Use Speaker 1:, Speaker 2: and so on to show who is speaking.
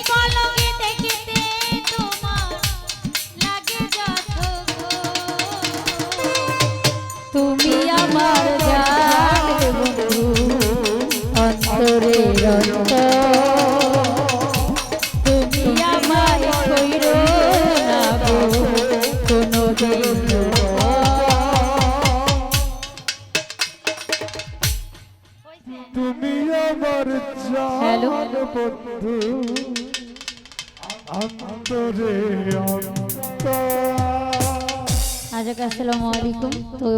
Speaker 1: পলকে দেখিতে তোমার লাগে যত তুমি আমার জান বন্ধু অন্তরের অন্তর তুমি আমায় কইরো না গো কোনো দিন
Speaker 2: তুমি আমার জান বন্ধু অন্তরে অন্তর।
Speaker 1: আসসালামু আলাইকুম। তো